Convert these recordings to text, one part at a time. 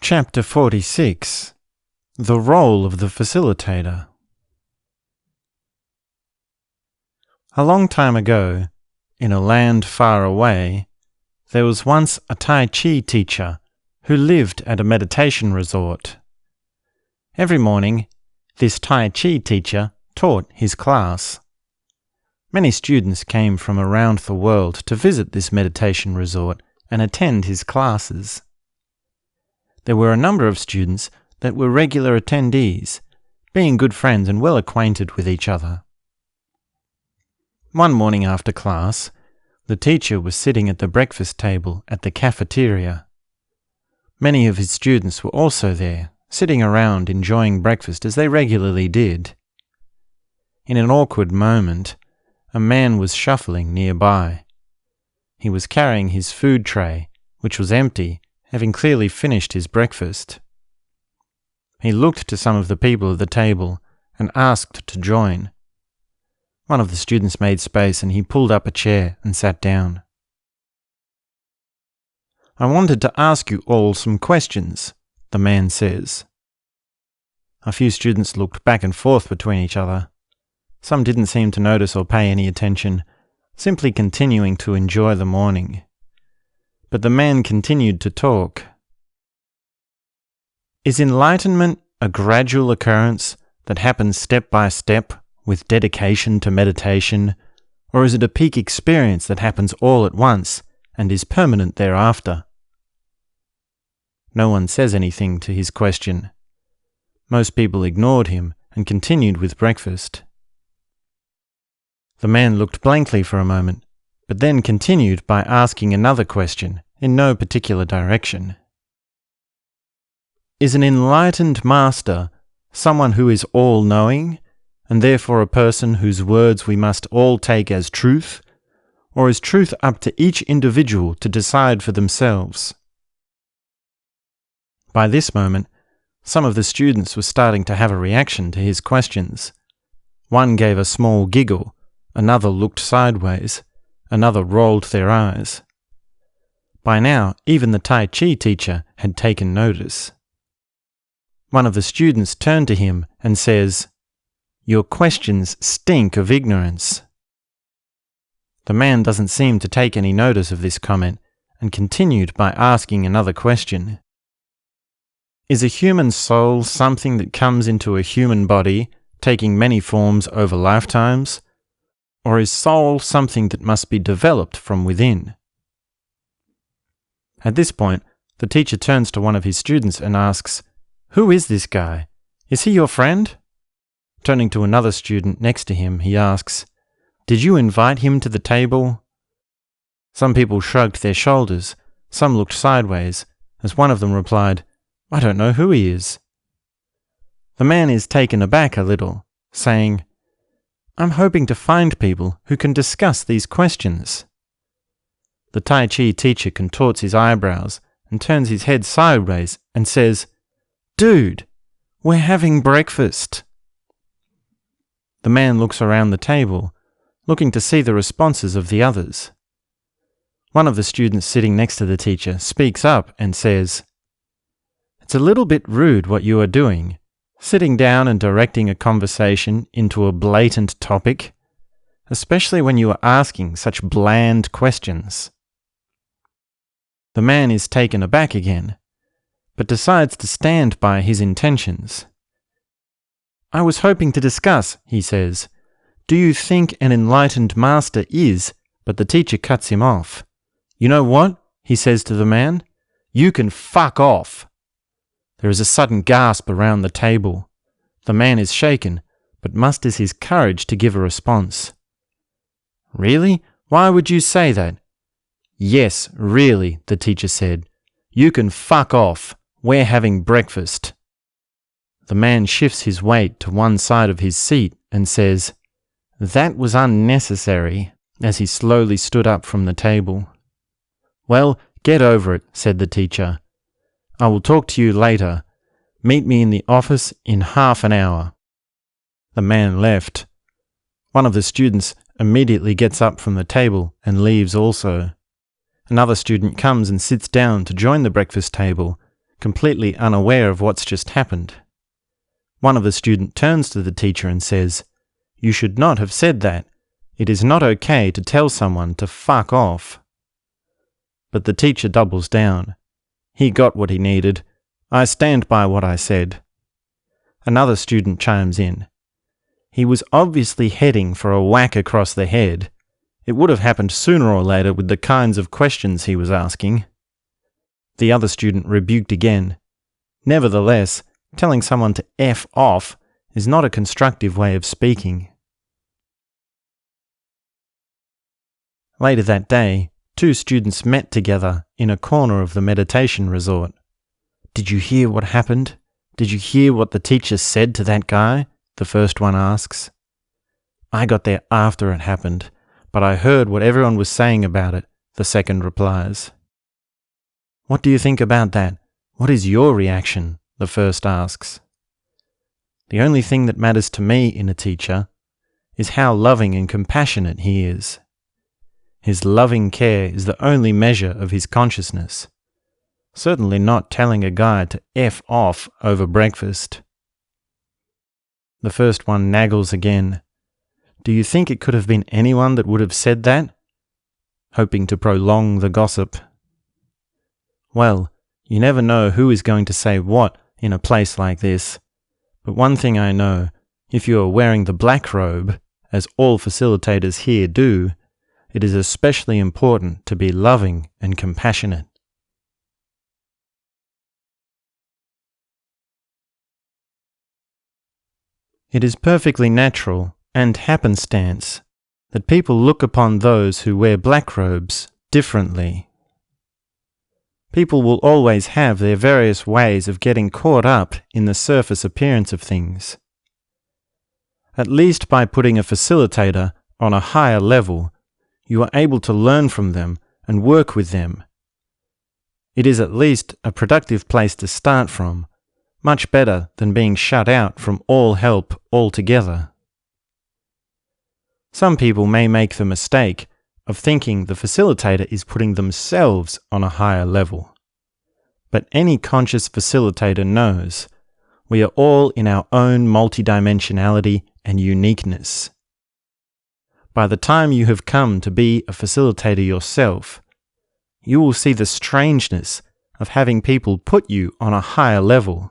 Chapter 46. The Role of the Facilitator. A long time ago, in a land far away, there was once a Tai Chi teacher who lived at a meditation resort. Every morning, this Tai Chi teacher taught his class. Many students came from around the world to visit this meditation resort and attend his classes. There were a number of students that were regular attendees, being good friends and well acquainted with each other. One morning after class, the teacher was sitting at the breakfast table at the cafeteria. Many of his students were also there, sitting around enjoying breakfast as they regularly did. In an awkward moment, a man was shuffling nearby. He was carrying his food tray, which was empty, having clearly finished his breakfast. He looked to some of the people at the table and asked to join. One of the students made space and he pulled up a chair and sat down. "I wanted to ask you all some questions," the man says. A few students looked back and forth between each other. Some didn't seem to notice or pay any attention, simply continuing to enjoy the morning. But the man continued to talk. "Is enlightenment a gradual occurrence that happens step by step with dedication to meditation, or is it a peak experience that happens all at once and is permanent thereafter?" No one says anything to his question. Most people ignored him and continued with breakfast. The man looked blankly for a moment, but then continued by asking another question in no particular direction. "Is an enlightened master someone who is all-knowing, and therefore a person whose words we must all take as truth, or is truth up to each individual to decide for themselves?" By this moment, some of the students were starting to have a reaction to his questions. One gave a small giggle, another looked sideways, another rolled their eyes. By now, even the Tai Chi teacher had taken notice. One of the students turned to him and says, "Your questions stink of ignorance." The man doesn't seem to take any notice of this comment and continued by asking another question. "Is a human soul something that comes into a human body, taking many forms over lifetimes? Or is soul something that must be developed from within?" At this point, the teacher turns to one of his students and asks, "Who is this guy? Is he your friend?" Turning to another student next to him, he asks, "Did you invite him to the table?" Some people shrugged their shoulders, some looked sideways, as one of them replied, "I don't know who he is." The man is taken aback a little, saying, "I'm hoping to find people who can discuss these questions." The Tai Chi teacher contorts his eyebrows and turns his head sideways and says, "Dude, we're having breakfast." The man looks around the table, looking to see the responses of the others. One of the students sitting next to the teacher speaks up and says, "It's a little bit rude what you are doing, sitting down and directing a conversation into a blatant topic, especially when you are asking such bland questions." The man is taken aback again, but decides to stand by his intentions. "I was hoping to discuss," he says, "do you think an enlightened master is," but the teacher cuts him off. "You know what?" he says to the man. "You can fuck off." There is a sudden gasp around the table. The man is shaken, but musters his courage to give a response. "Really? Why would you say that?" "Yes, really," the teacher said. "You can fuck off. We're having breakfast." The man shifts his weight to one side of his seat and says, "That was unnecessary," as he slowly stood up from the table. "Well, get over it," said the teacher. "I will talk to you later. Meet me in the office in half an hour." The man left. One of the students immediately gets up from the table and leaves also. Another student comes and sits down to join the breakfast table, completely unaware of what's just happened. One of the students turns to the teacher and says, "You should not have said that. It is not okay to tell someone to fuck off." But the teacher doubles down. "He got what he needed. I stand by what I said." Another student chimes in. "He was obviously heading for a whack across the head. It would have happened sooner or later with the kinds of questions he was asking." The other student rebuked again. Nevertheless, telling someone to F off is not a constructive way of speaking. Later that day, two students met together in a corner of the meditation resort. "Did you hear what happened? Did you hear what the teacher said to that guy?" the first one asks. "I got there after it happened, but I heard what everyone was saying about it," the second replies. "What do you think about that? What is your reaction?" the first asks. "The only thing that matters to me in a teacher is how loving and compassionate he is. His loving care is the only measure of his consciousness. Certainly not telling a guy to F off over breakfast." The first one naggles again. "Do you think it could have been anyone that would have said that?" hoping to prolong the gossip. "Well, you never know who is going to say what in a place like this. But one thing I know, if you are wearing the black robe, as all facilitators here do, it is especially important to be loving and compassionate." It is perfectly natural and happenstance that people look upon those who wear black robes differently. People will always have their various ways of getting caught up in the surface appearance of things. At least by putting a facilitator on a higher level, you are able to learn from them and work with them. It is at least a productive place to start from, much better than being shut out from all help altogether. Some people may make the mistake of thinking the facilitator is putting themselves on a higher level. But any conscious facilitator knows we are all in our own multidimensionality and uniqueness. By the time you have come to be a facilitator yourself, you will see the strangeness of having people put you on a higher level.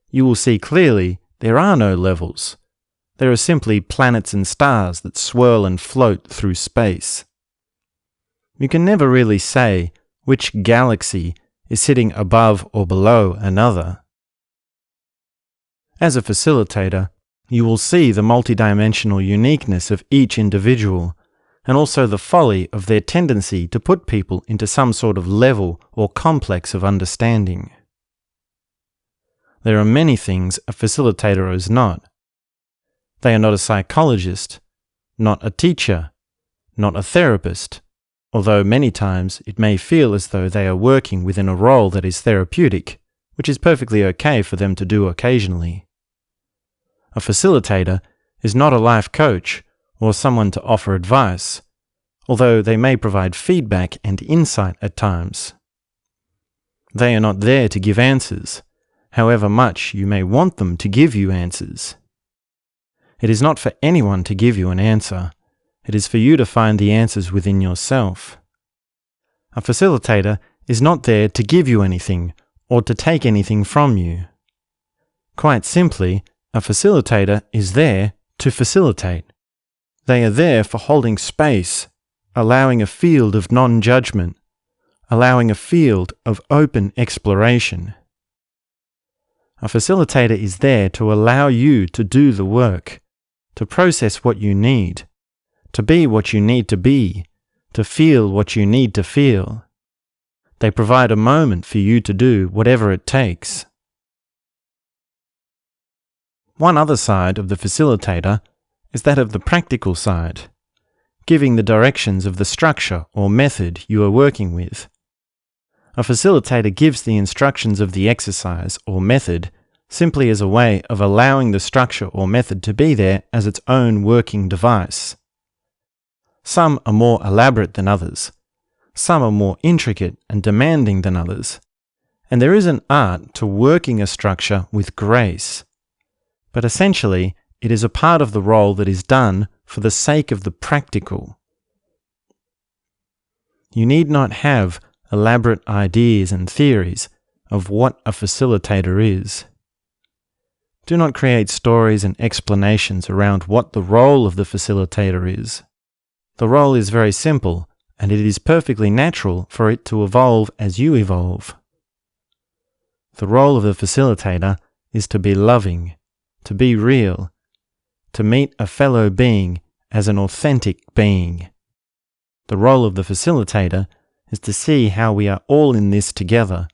You will see clearly there are no levels. There are simply planets and stars that swirl and float through space. You can never really say which galaxy is sitting above or below another. As a facilitator, you will see the multidimensional uniqueness of each individual, and also the folly of their tendency to put people into some sort of level or complex of understanding. There are many things a facilitator is not. They are not a psychologist, not a teacher, not a therapist, although many times it may feel as though they are working within a role that is therapeutic, which is perfectly okay for them to do occasionally. A facilitator is not a life coach or someone to offer advice, although they may provide feedback and insight at times. They are not there to give answers, however much you may want them to give you answers. It is not for anyone to give you an answer. It is for you to find the answers within yourself. A facilitator is not there to give you anything or to take anything from you. Quite simply, a facilitator is there to facilitate. They are there for holding space, allowing a field of non-judgment, allowing a field of open exploration. A facilitator is there to allow you to do the work, to process what you need, to be what you need to be, to feel what you need to feel. They provide a moment for you to do whatever it takes. One other side of the facilitator is that of the practical side, giving the directions of the structure or method you are working with. A facilitator gives the instructions of the exercise or method simply as a way of allowing the structure or method to be there as its own working device. Some are more elaborate than others. Some are more intricate and demanding than others. And there is an art to working a structure with grace. But essentially, it is a part of the role that is done for the sake of the practical. You need not have elaborate ideas and theories of what a facilitator is. Do not create stories and explanations around what the role of the facilitator is. The role is very simple, and it is perfectly natural for it to evolve as you evolve. The role of the facilitator is to be loving, to be real, to meet a fellow being as an authentic being. The role of the facilitator is to see how we are all in this together,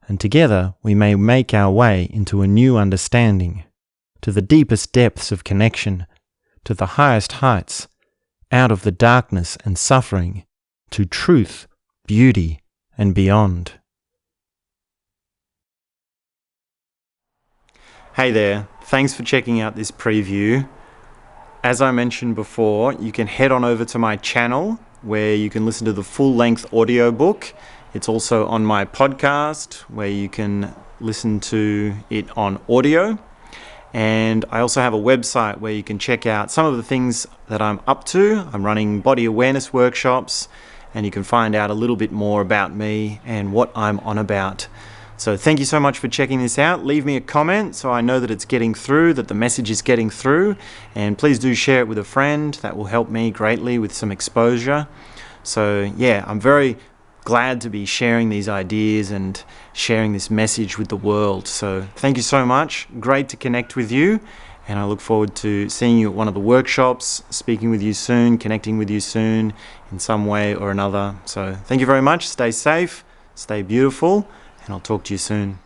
and together we may make our way into a new understanding, to the deepest depths of connection, to the highest heights, out of the darkness and suffering, to truth, beauty, and beyond. Hey there, thanks for checking out this preview. As I mentioned before, you can head on over to my channel where you can listen to the full-length audiobook. It's also on my podcast where you can listen to it on audio. And I also have a website where you can check out some of the things that I'm up to. I'm running body awareness workshops, and you can find out a little bit more about me and what I'm on about. So thank you so much for checking this out. Leave me a comment so I know that it's getting through, that the message is getting through, and please do share it with a friend. That will help me greatly with some exposure. So yeah, I'm very glad to be sharing these ideas and sharing this message with the world. So thank you so much. Great to connect with you, and I look forward to seeing you at one of the workshops, speaking with you soon, connecting with you soon in some way or another. So thank you very much. Stay safe, stay beautiful, and I'll talk to you soon.